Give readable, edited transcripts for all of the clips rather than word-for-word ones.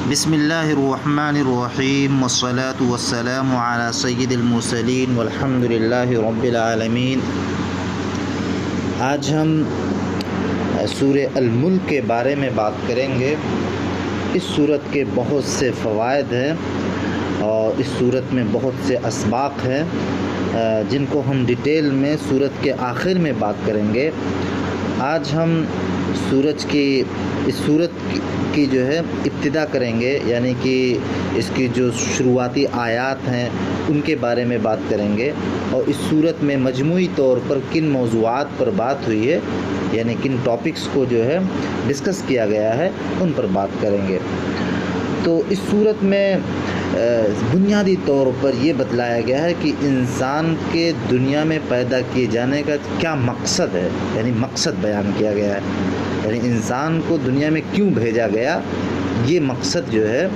بسم اللہ الرحمن الرحیم والصلاة والسلام علی سید المرسلین والحمد للہ رب العالمین۔ آج ہم سورہ الملک کے بارے میں بات کریں گے۔ اس سورت کے بہت سے فوائد ہیں اور اس سورت میں بہت سے اسباق ہیں جن کو ہم ڈیٹیل میں سورت کے آخر میں بات کریں گے۔ آج ہم اس سورت کی جو ہے ابتدا کریں گے، یعنی کہ اس کی جو شروعاتی آیات ہیں ان کے بارے میں بات کریں گے، اور اس سورت میں مجموعی طور پر کن موضوعات پر بات ہوئی ہے، یعنی کن ٹاپکس کو جو ہے ڈسکس کیا گیا ہے ان پر بات کریں گے۔ تو اس سورت میں بنیادی طور پر یہ بتلایا گیا ہے کہ انسان کے دنیا میں پیدا کیے جانے کا کیا مقصد ہے، یعنی مقصد بیان کیا گیا ہے، یعنی انسان کو دنیا میں کیوں بھیجا گیا، یہ مقصد جو ہے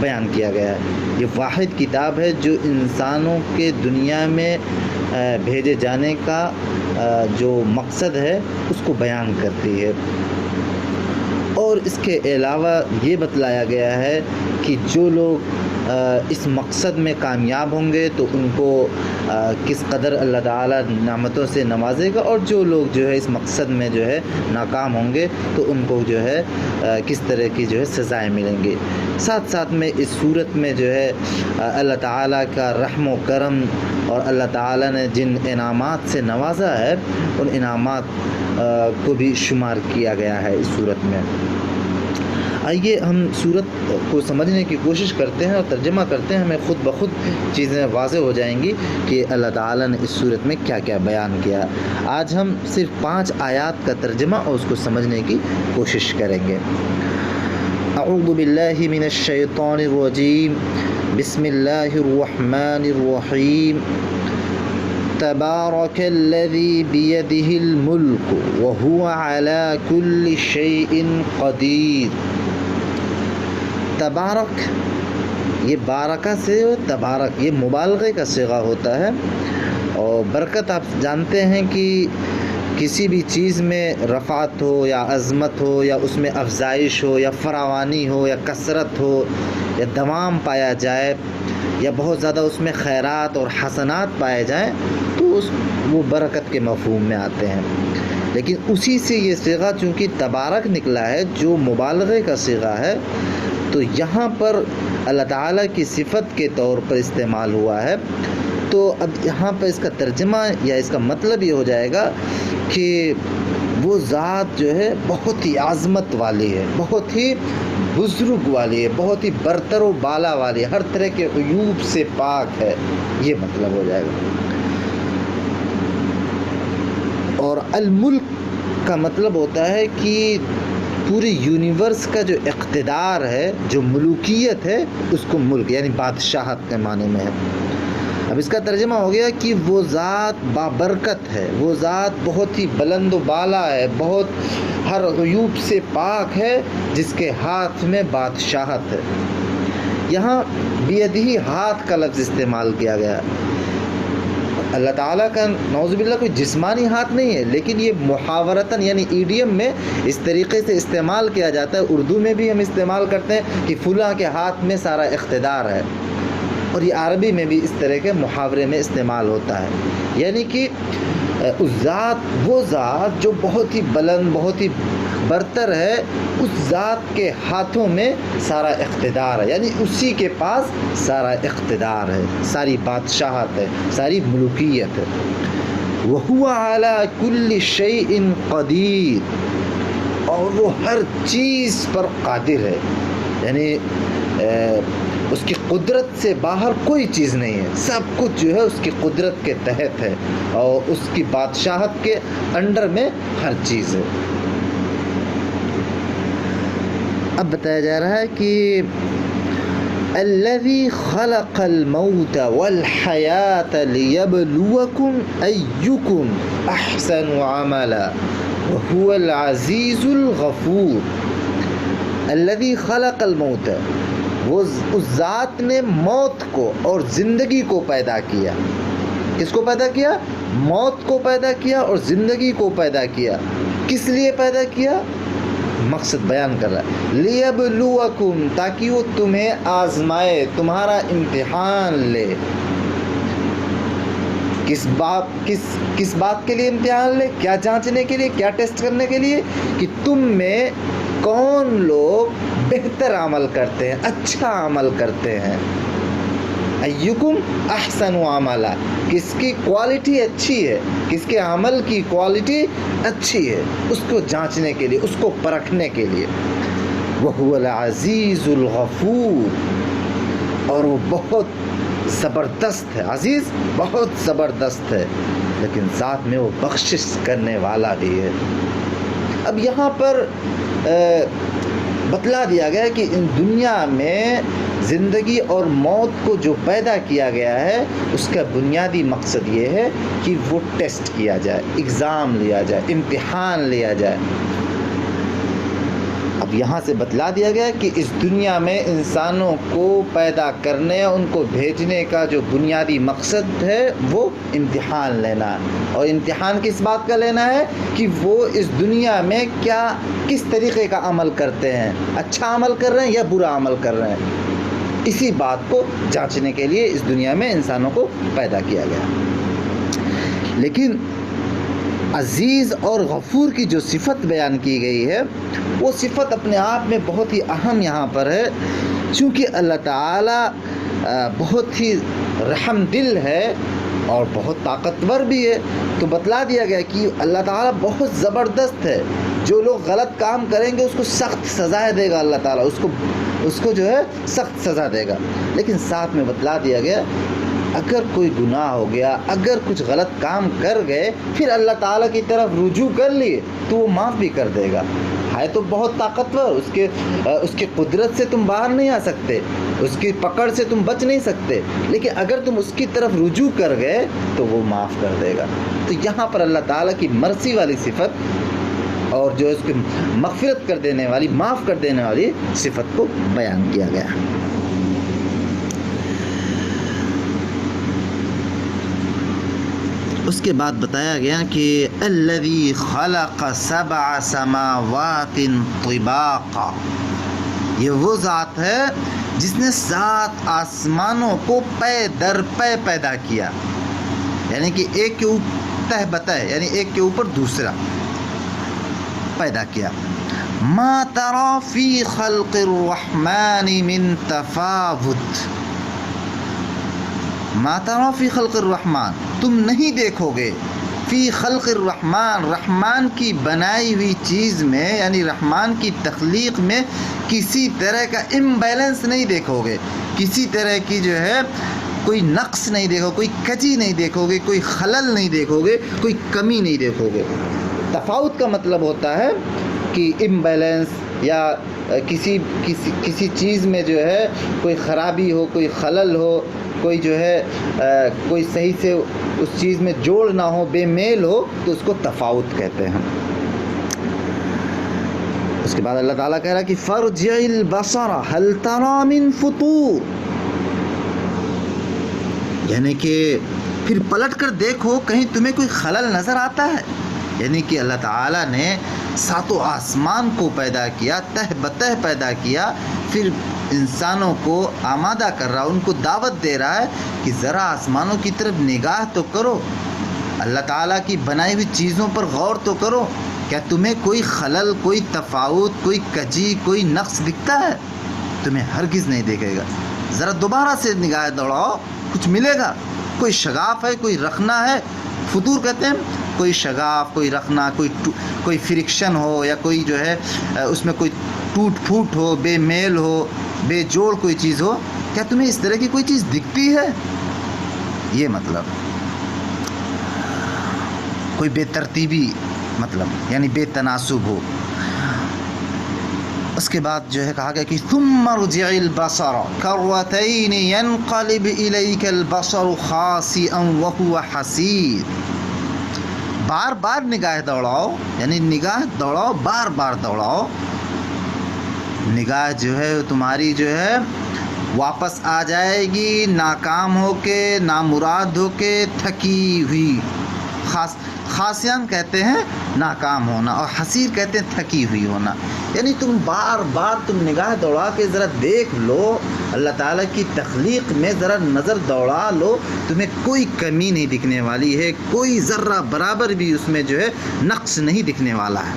بیان کیا گیا ہے۔ یہ واحد کتاب ہے جو انسانوں کے دنیا میں بھیجے جانے کا جو مقصد ہے اس کو بیان کرتی ہے، اور اس کے علاوہ یہ بتلایا گیا ہے کہ جو لوگ اس مقصد میں کامیاب ہوں گے تو ان کو کس قدر اللہ تعالیٰ نعمتوں سے نوازے گا، اور جو لوگ جو ہے اس مقصد میں جو ہے ناکام ہوں گے تو ان کو جو ہے کس طرح کی جو ہے سزائیں ملیں گی۔ ساتھ ساتھ میں اس صورت میں جو ہے اللہ تعالیٰ کا رحم و کرم اور اللہ تعالیٰ نے جن انعامات سے نوازا ہے ان انعامات کو بھی شمار کیا گیا ہے اس صورت میں۔ آئیے ہم صورت کو سمجھنے کی کوشش کرتے ہیں اور ترجمہ کرتے ہیں، ہمیں خود بخود چیزیں واضح ہو جائیں گی کہ اللہ تعالیٰ نے اس صورت میں کیا کیا بیان کیا۔ آج ہم صرف 5 آیات کا ترجمہ اور اس کو سمجھنے کی کوشش کریں گے۔ اعوذ باللہ من الشیطان الرجیم، بسم اللہ الرحمن الرحیم۔ تبارک الذی بیدہ الملک وہو علی کل شیء قدیر۔ تبارک، یہ بارکہ سے تبارک، یہ مبالغے کا صیغہ ہوتا ہے، اور برکت آپ جانتے ہیں کہ کسی بھی چیز میں رفعت ہو یا عظمت ہو یا اس میں افزائش ہو یا فراوانی ہو یا کثرت ہو یا دوام پایا جائے یا بہت زیادہ اس میں خیرات اور حسنات پائے جائیں تو وہ برکت کے مفہوم میں آتے ہیں۔ لیکن اسی سے یہ صیغہ چونکہ تبارک نکلا ہے جو مبالغے کا صیغہ ہے، تو یہاں پر اللہ تعالیٰ کی صفت کے طور پر استعمال ہوا ہے، تو اب یہاں پر اس کا ترجمہ یا اس کا مطلب یہ ہو جائے گا کہ وہ ذات جو ہے بہت ہی عظمت والی ہے، بہت ہی بزرگ والی ہے، بہت ہی برتر و بالا والی ہے، ہر طرح کے عیوب سے پاک ہے، یہ مطلب ہو جائے گا۔ اور الملک کا مطلب ہوتا ہے کہ پوری یونیورس کا جو اقتدار ہے، جو ملوکیت ہے، اس کو ملک یعنی بادشاہت کے معنی میں ہے۔ اب اس کا ترجمہ ہو گیا کہ وہ ذات بابرکت ہے، وہ ذات بہت ہی بلند و بالا ہے، بہت ہر عیوب سے پاک ہے، جس کے ہاتھ میں بادشاہت ہے۔ یہاں بیدہی ہاتھ کا لفظ استعمال کیا گیا۔ اللہ تعالیٰ کا نعوذ باللہ کوئی جسمانی ہاتھ نہیں ہے، لیکن یہ محاورتاً یعنی ایڈیم میں اس طریقے سے استعمال کیا جاتا ہے، اردو میں بھی ہم استعمال کرتے ہیں کہ فلاں کے ہاتھ میں سارا اقتدار ہے، اور یہ عربی میں بھی اس طرح کے محاورے میں استعمال ہوتا ہے، یعنی کہ وہ ذات جو بہت ہی بلند، بہت ہی برتر ہے، اس ذات کے ہاتھوں میں سارا اقتدار ہے، یعنی اسی کے پاس سارا اقتدار ہے، ساری بادشاہت ہے، ساری ملوکیت ہے۔ وَهُوَ عَلَى كُلِّ شَيْءٍ قَدِيرٌ، اور وہ ہر چیز پر قادر ہے، یعنی اس کی قدرت سے باہر کوئی چیز نہیں ہے، سب کچھ جو ہے اس کی قدرت کے تحت ہے، اور اس کی بادشاہت کے انڈر میں ہر چیز ہے۔ اب بتایا جا رہا ہے کہ الذی خلق الموت والحیات لیبلوکم ایکم احسن عملا وهو العزیز الغفور۔ الذی خلق الموت، وہ اس ذات نے موت کو اور زندگی کو پیدا کیا۔ کس کو پیدا کیا؟ موت کو پیدا کیا اور زندگی کو پیدا کیا۔ کس لیے پیدا کیا؟ مقصد بیان کر رہا ہے، لیبلوکم، تاکہ وہ تمہیں آزمائے، تمہارا امتحان لے۔ کس بات کے لیے امتحان لے؟ کیا جانچنے کے لیے، کیا ٹیسٹ کرنے کے لیے؟ کہ تم میں کون لوگ بہتر عمل کرتے ہیں، اچھا عمل کرتے ہیں۔ ایکم احسن عملا، کس کی کوالٹی اچھی ہے، کس کے عمل کی کوالٹی اچھی ہے، اس کو جانچنے کے لیے، اس کو پرکھنے کے لیے۔ وَهُوَ الْعَزِيزُ الْغَفُورُ، اور وہ بہت زبردست ہے، عزیز بہت زبردست ہے، لیکن ساتھ میں وہ بخشش کرنے والا بھی ہے۔ اب یہاں پر بتلا دیا گیا کہ ان دنیا میں زندگی اور موت کو جو پیدا کیا گیا ہے، اس کا بنیادی مقصد یہ ہے کہ وہ ٹیسٹ کیا جائے، اگزام لیا جائے، امتحان لیا جائے۔ اب یہاں سے بتلا دیا گیا کہ اس دنیا میں انسانوں کو پیدا کرنے، ان کو بھیجنے کا جو بنیادی مقصد ہے وہ امتحان لینا ہے۔ اور امتحان کس بات کا لینا ہے؟ کہ وہ اس دنیا میں کس طریقے کا عمل کرتے ہیں، اچھا عمل کر رہے ہیں یا برا عمل کر رہے ہیں۔ اسی بات کو جانچنے کے لیے اس دنیا میں انسانوں کو پیدا کیا گیا۔ لیکن عزیز اور غفور کی جو صفت بیان کی گئی ہے، وہ صفت اپنے آپ میں بہت ہی اہم یہاں پر ہے، چونکہ اللہ تعالیٰ بہت ہی رحم دل ہے اور بہت طاقتور بھی ہے۔ تو بتلا دیا گیا کہ اللہ تعالیٰ بہت زبردست ہے، جو لوگ غلط کام کریں گے اس کو سخت سزا دے گا اللہ تعالیٰ، اس کو جو ہے سخت سزا دے گا۔ لیکن ساتھ میں بتلا دیا گیا اگر کوئی گناہ ہو گیا، اگر کچھ غلط کام کر گئے، پھر اللہ تعالیٰ کی طرف رجوع کر لیے تو وہ معاف بھی کر دے گا۔ ہے تو بہت طاقتور، اس کی قدرت سے تم باہر نہیں آ سکتے، اس کی پکڑ سے تم بچ نہیں سکتے، لیکن اگر تم اس کی طرف رجوع کر گئے تو وہ معاف کر دے گا۔ تو یہاں پر اللہ تعالیٰ کی مرسی والی صفت اور جو اس کی مغفرت کر دینے والی، معاف کر دینے والی صفت کو بیان کیا گیا۔ اس کے بعد بتایا گیا کہ الذی خلق سبع سماوات طباقا، یہ وہ ذات ہے جس نے 7 آسمانوں کو پے در پے پیدا کیا، یعنی کہ ایک کے اوپر تہ بتہ، یعنی ایک کے اوپر دوسرا پیدا کیا۔ ما تری فی خلق الرحمن من تفاوت، ما تری فی خلق الرحمن، تم نہیں دیکھو گے فی خلق الرحمن، رحمان کی بنائی ہوئی چیز میں، یعنی رحمان کی تخلیق میں کسی طرح کا امبیلنس نہیں دیکھو گے، کسی طرح کی جو ہے کوئی نقص نہیں دیکھو، کوئی کجی نہیں دیکھو گے، کوئی خلل نہیں دیکھو گے، کوئی کمی نہیں دیکھو گے۔ تفاوت کا مطلب ہوتا ہے کہ امبیلنس یا کسی چیز میں جو ہے کوئی خرابی ہو، کوئی خلل ہو، کوئی جو ہے کوئی صحیح سے اس چیز میں جوڑ نہ ہو، بے میل ہو، تو اس کو تفاوت کہتے ہیں۔ اس کے بعد اللہ تعالیٰ کہہ رہا کہ فارجع البصر هل ترى من فطور، یعنی کہ پھر پلٹ کر دیکھو کہیں تمہیں کوئی خلل نظر آتا ہے۔ یعنی کہ اللہ تعالیٰ نے 7 آسمان کو پیدا کیا، تہ بتہ پیدا کیا، پھر انسانوں کو آمادہ کر رہا، ان کو دعوت دے رہا ہے کہ ذرا آسمانوں کی طرف نگاہ تو کرو، اللہ تعالیٰ کی بنائی ہوئی چیزوں پر غور تو کرو، کیا تمہیں کوئی خلل، کوئی تفاوت، کوئی کجی، کوئی نقص دکھتا ہے؟ تمہیں ہرگز نہیں دیکھے گا۔ ذرا دوبارہ سے نگاہ دوڑاؤ، کچھ ملے گا، کوئی شگاف ہے، کوئی رخنا ہے۔ فطور کہتے ہیں کوئی شگاف، کوئی رخنا، کوئی فرکشن ہو، یا کوئی جو ہے اس میں کوئی ٹوٹ پھوٹ ہو، بے میل ہو، بے جوڑ کوئی چیز ہو۔ کیا تمہیں اس طرح کی کوئی چیز دکھتی ہے؟ یہ مطلب کوئی بے ترتیبی، مطلب یعنی بے تناسب ہو۔ اس کے بعد جو ہے کہا گیا کہ ثم ارجع البصر کرتین ينقلب الیک البصر خاسئا وهو حسیر، بار بار نگاہ دوڑاؤ، یعنی نگاہ دوڑاؤ، بار بار دوڑاؤ، نگاہ جو ہے تمہاری جو ہے واپس آ جائے گی ناکام ہو کے، نامراد ہو کے، تھکی ہوئی، خاسیان کہتے ہیں ناکام ہونا، اور حسیر کہتے ہیں تھکی ہوئی ہونا۔ یعنی تم بار بار تم نگاہ دوڑا کے ذرا دیکھ لو، اللہ تعالیٰ کی تخلیق میں ذرا نظر دوڑا لو، تمہیں کوئی کمی نہیں دکھنے والی ہے، کوئی ذرہ برابر بھی اس میں جو ہے نقص نہیں دکھنے والا ہے۔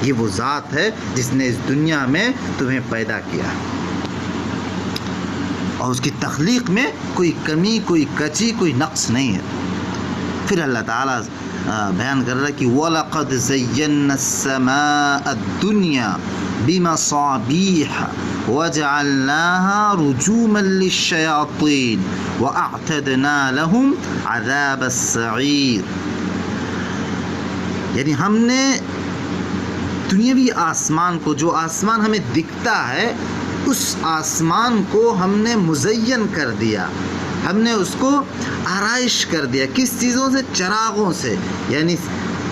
یہ وہ ذات ہے جس نے اس دنیا میں تمہیں پیدا کیا، اور اس کی تخلیق میں کوئی کمی، کوئی کچی، کوئی نقص نہیں ہے۔ پھر اللہ تعالیٰ بیان کر رہا ہے کہ وَلَقَدْ زَيَّنَّا السَّمَاءَ الدُّنْيَا بِمَصَابِيحَ وَجَعَلْنَاهَا رُجُومًا لِلشَّيَاطِينِ وَأَعْتَدْنَا لَهُمْ عَذَابَ السَّعِيرِ۔ یعنی ہم نے دنیاوی آسمان کو، جو آسمان ہمیں دکھتا ہے، اس آسمان کو ہم نے مزین کر دیا، ہم نے اس کو آرائش کر دیا۔ کس چیزوں سے؟ چراغوں سے، یعنی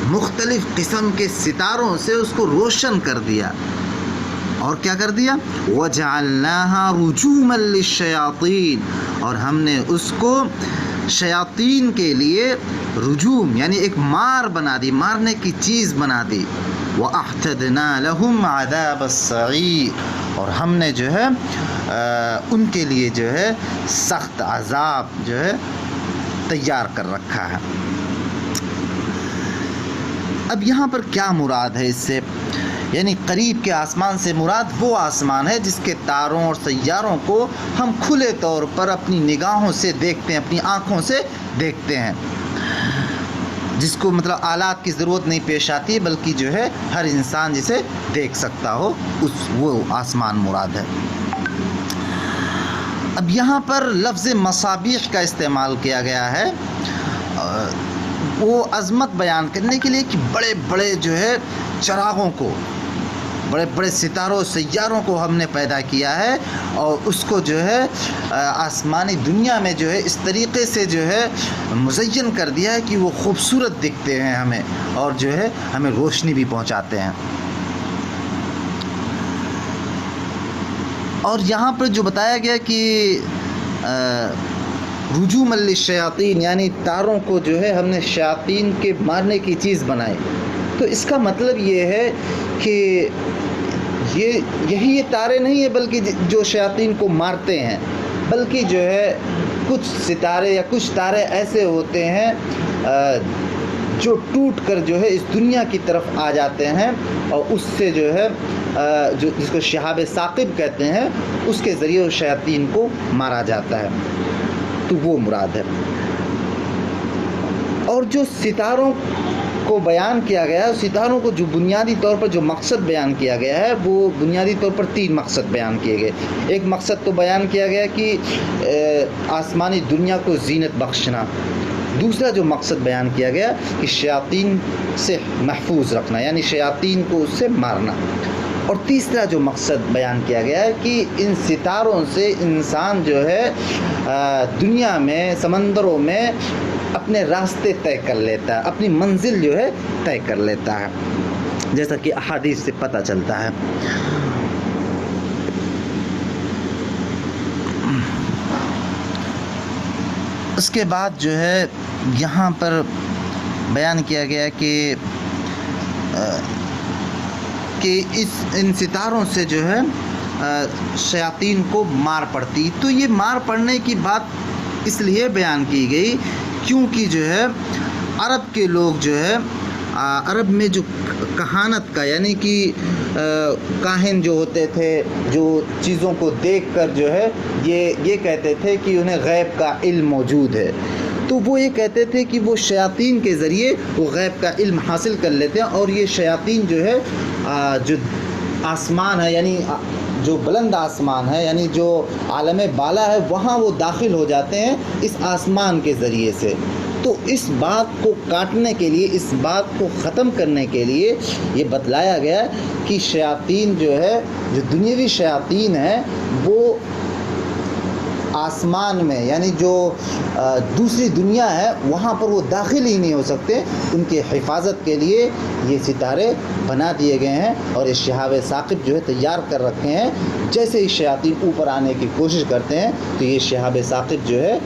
مختلف قسم کے ستاروں سے اس کو روشن کر دیا۔ اور کیا کر دیا؟ وَجَعَلْنَاهَا رُجُومًا لِلشَّيَاطِينِ، اور ہم نے اس کو شیاطین کے لیے رجوم یعنی ایک مار بنا دی، مارنے کی چیز بنا دی۔ وَأَعْتَدْنَا لَهُمْ عَذَابَ السَّعِيرِ، اور ہم نے جو ہے ان کے لیے جو ہے سخت عذاب جو ہے تیار کر رکھا ہے۔ اب یہاں پر کیا مراد ہے اس سے؟ یعنی قریب کے آسمان سے مراد وہ آسمان ہے جس کے تاروں اور سیاروں کو ہم کھلے طور پر اپنی نگاہوں سے دیکھتے ہیں، اپنی آنکھوں سے دیکھتے ہیں، جس کو مطلب آلات کی ضرورت نہیں پیش آتی، بلکہ جو ہے ہر انسان جسے دیکھ سکتا ہو، وہ آسمان مراد ہے۔ اب یہاں پر لفظ مصابیح کا استعمال کیا گیا ہے وہ عظمت بیان کرنے کے لیے کہ بڑے بڑے جو ہے چراغوں کو، بڑے بڑے ستاروں سیاروں کو ہم نے پیدا کیا ہے، اور اس کو جو ہے آسمانی دنیا میں جو ہے اس طریقے سے جو ہے مزین کر دیا ہے کہ وہ خوبصورت دکھتے ہیں ہمیں، اور جو ہے ہمیں روشنی بھی پہنچاتے ہیں۔ اور یہاں پر جو بتایا گیا کہ رجوما للشیاطین، یعنی تاروں کو جو ہے ہم نے شیاطین کے مارنے کی چیز بنائی، تو اس کا مطلب یہ ہے کہ یہی یہ تارے نہیں ہیں بلکہ جو شیاطین کو مارتے ہیں، بلکہ جو ہے کچھ ستارے یا کچھ تارے ایسے ہوتے ہیں جو ٹوٹ کر جو ہے اس دنیا کی طرف آ جاتے ہیں، اور اس سے جو ہے جو جس کو شہاب ثاقب کہتے ہیں، اس کے ذریعے اس شیاطین کو مارا جاتا ہے، تو وہ مراد ہے۔ اور جو ستاروں کو بیان کیا گیا ہے، ستاروں کو جو بنیادی طور پر جو مقصد بیان کیا گیا ہے، وہ بنیادی طور پر 3 مقصد بیان کیے گئے۔ ایک مقصد تو بیان کیا گیا کہ آسمانی دنیا کو زینت بخشنا، دوسرا جو مقصد بیان کیا گیا کہ شیاطین سے محفوظ رکھنا، یعنی شیاطین کو اس سے مارنا، اور تیسرا جو مقصد بیان کیا گیا ہے کہ ان ستاروں سے انسان جو ہے دنیا میں، سمندروں میں اپنے راستے طے کر لیتا ہے، اپنی منزل جو ہے طے کر لیتا ہے، جیسا کہ احادیث سے پتہ چلتا ہے۔ اس کے بعد جو ہے یہاں پر بیان کیا گیا کہ ان ستاروں سے جو ہے شیاطین کو مار پڑتی، تو یہ مار پڑنے کی بات اس لیے بیان کی گئی کیونکہ جو ہے عرب کے لوگ جو ہے عرب میں جو کہانت کا، یعنی کہ کاہن جو ہوتے تھے، جو چیزوں کو دیکھ کر جو ہے یہ کہتے تھے کہ انہیں غیب کا علم موجود ہے، تو وہ یہ کہتے تھے کہ وہ شیاطین کے ذریعے وہ غیب کا علم حاصل کر لیتے ہیں، اور یہ شیاطین جو ہے جو آسمان ہے، یعنی جو بلند آسمان ہے، یعنی جو عالم بالا ہے، وہاں وہ داخل ہو جاتے ہیں اس آسمان کے ذریعے سے۔ تو اس بات کو کاٹنے کے لیے، اس بات کو ختم کرنے کے لیے یہ بتلایا گیا کہ شیاطین جو ہے، جو دنیاوی شیاطین ہیں، وہ آسمان میں، یعنی جو دوسری دنیا ہے، وہاں پر وہ داخل ہی نہیں ہو سکتے۔ ان کی حفاظت کے لیے یہ ستارے بنا دیے گئے ہیں، اور اس شہاب ثاقب جو ہے تیار کر رکھے ہیں۔ جیسے ہی شیاطین اوپر آنے کی کوشش کرتے ہیں تو یہ شہاب ثاقب جو ہے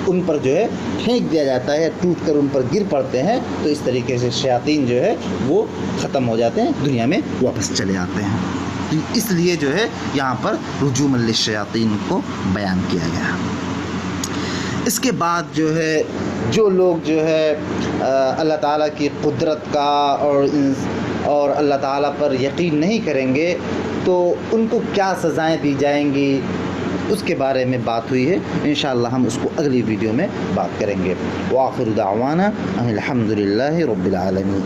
ان پر جو ہے پھینک دیا جاتا ہے، ٹوٹ کر ان پر گر پڑتے ہیں، تو اس طریقے سے شیاطین جو ہے وہ ختم ہو جاتے ہیں، دنیا میں واپس چلے آتے ہیں۔ تو اس لیے جو ہے یہاں پر رجوما للشیاطین کو بیان کیا گیا۔ اس کے بعد جو ہے جو لوگ جو ہے اللہ تعالیٰ کی قدرت کا اور اللہ تعالیٰ پر یقین نہیں کریں گے تو ان کو کیا سزائیں دی جائیں گی، اس کے بارے میں بات ہوئی ہے۔ انشاءاللہ ہم اس کو اگلی ویڈیو میں بات کریں گے۔ وآخر دعوانا ان الحمد للہ رب العالمین۔